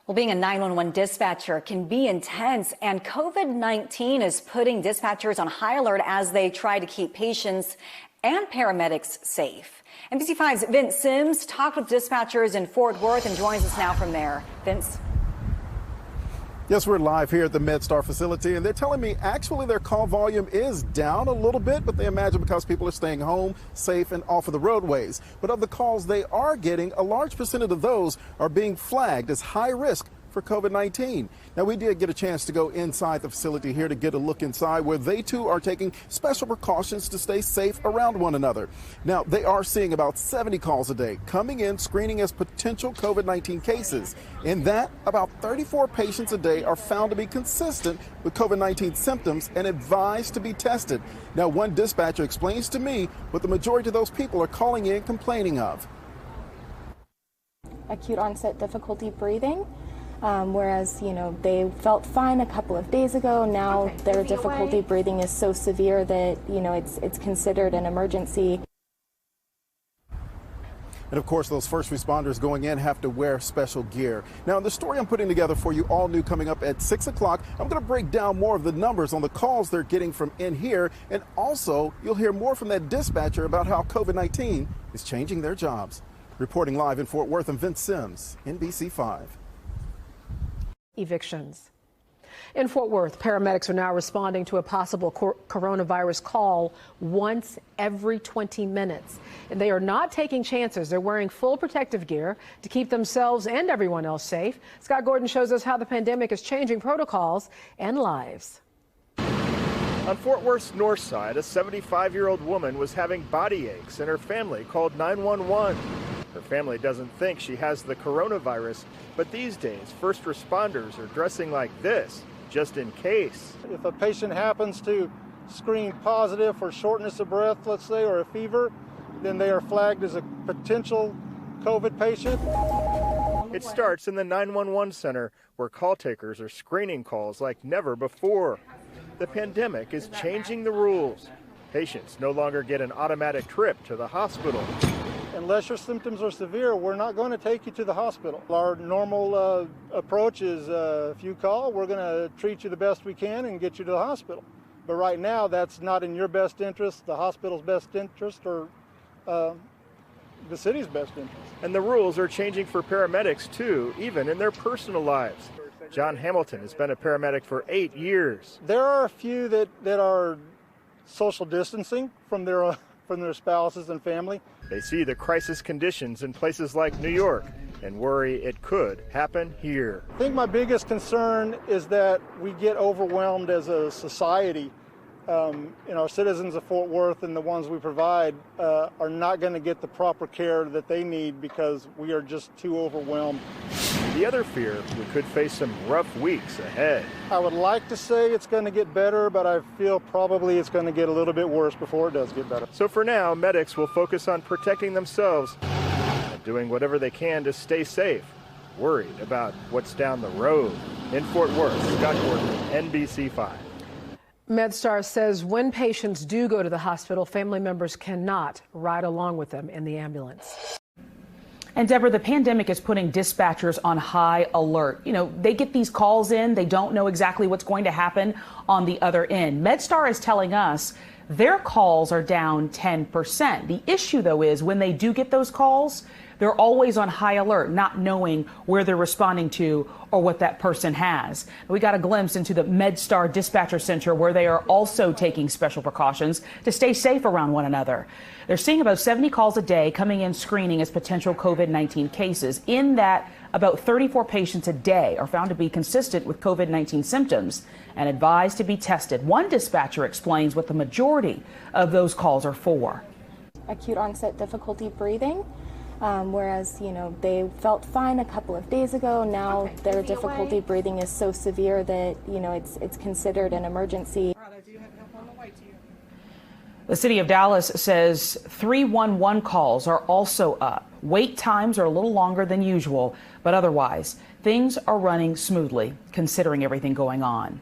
Well, being a 911 dispatcher can be intense, and COVID-19 is putting dispatchers on high alert as they try to keep patients and paramedics safe. NBC5's Vince Sims talked with dispatchers in Fort Worth and joins us now from there. Vince? Yes, we're live here at the MedStar facility, and they're telling me actually their call volume is down a little bit, but they imagine because people are staying home, safe, and off of the roadways. But of the calls they are getting, a large percentage of those are being flagged as high risk for COVID-19. Now, we did get a chance to go inside the facility here to get a look inside where they too are taking special precautions to stay safe around one another. Now, they are seeing about 70 calls a day coming in screening as potential COVID-19 cases. In that, about 34 patients a day are found to be consistent with COVID-19 symptoms and advised to be tested. Now, one dispatcher explains to me what the majority of those people are calling in complaining of. Acute onset difficulty breathing. Whereas, they felt fine a couple of days ago. Now their difficulty breathing is so severe that, it's considered an emergency. And of course, those first responders going in have to wear special gear. Now, in the story I'm putting together for you, all new, coming up at 6 o'clock, I'm going to break down more of the numbers on the calls they're getting from in here. And also, you'll hear more from that dispatcher about how COVID-19 is changing their jobs. Reporting live in Fort Worth, I'm Vince Sims, NBC5. Evictions. In Fort Worth, paramedics are now responding to a possible coronavirus call once every 20 minutes. And they are not taking chances. They're wearing full protective gear to keep themselves and everyone else safe. Scott Gordon shows us how the pandemic is changing protocols and lives. On Fort Worth's north side, a 75-year-old woman was having body aches and her family called 911. Her family doesn't think she has the coronavirus, but these days, first responders are dressing like this, just in case. If a patient happens to screen positive for shortness of breath, let's say, or a fever, then they are flagged as a potential COVID patient. It starts in the 911 center, where call takers are screening calls like never before. The pandemic is changing the rules. Patients no longer get an automatic trip to the hospital. Unless your symptoms are severe, we're not going to take you to the hospital. Our normal approach is if you call, we're going to treat you the best we can and get you to the hospital. But right now, that's not in your best interest, the hospital's best interest, or the city's best interest. And the rules are changing for paramedics, too, even in their personal lives. John Hamilton has been a paramedic for 8 years. There are a few that are social distancing from their spouses and family. They see the crisis conditions in places like New York and worry it could happen here. I think my biggest concern is that we get overwhelmed as a society. Our citizens of Fort Worth and the ones we provide are not going to get the proper care that they need because we are just too overwhelmed. The other fear, we could face some rough weeks ahead. I would like to say it's going to get better, but I feel probably it's going to get a little bit worse before it does get better. So for now, medics will focus on protecting themselves and doing whatever they can to stay safe, worried about what's down the road. In Fort Worth, Scott Gordon, NBC5. MedStar says when patients do go to the hospital, family members cannot ride along with them in the ambulance. And Deborah, the pandemic is putting dispatchers on high alert. They get these calls in. They don't know exactly what's going to happen on the other end. MedStar is telling us their calls are down 10%. The issue, though, is when they do get those calls, they're always on high alert, not knowing where they're responding to or what that person has. We got a glimpse into the MedStar Dispatcher Center, where they are also taking special precautions to stay safe around one another. They're seeing about 70 calls a day coming in screening as potential COVID-19 cases. In that, about 34 patients a day are found to be consistent with COVID-19 symptoms and advised to be tested. One dispatcher explains what the majority of those calls are for. Acute onset difficulty breathing. Whereas, they felt fine a couple of days ago. Now their difficulty breathing is so severe that, it's considered an emergency. The city of Dallas says 311 calls are also up. Wait times are a little longer than usual, but otherwise, things are running smoothly considering everything going on.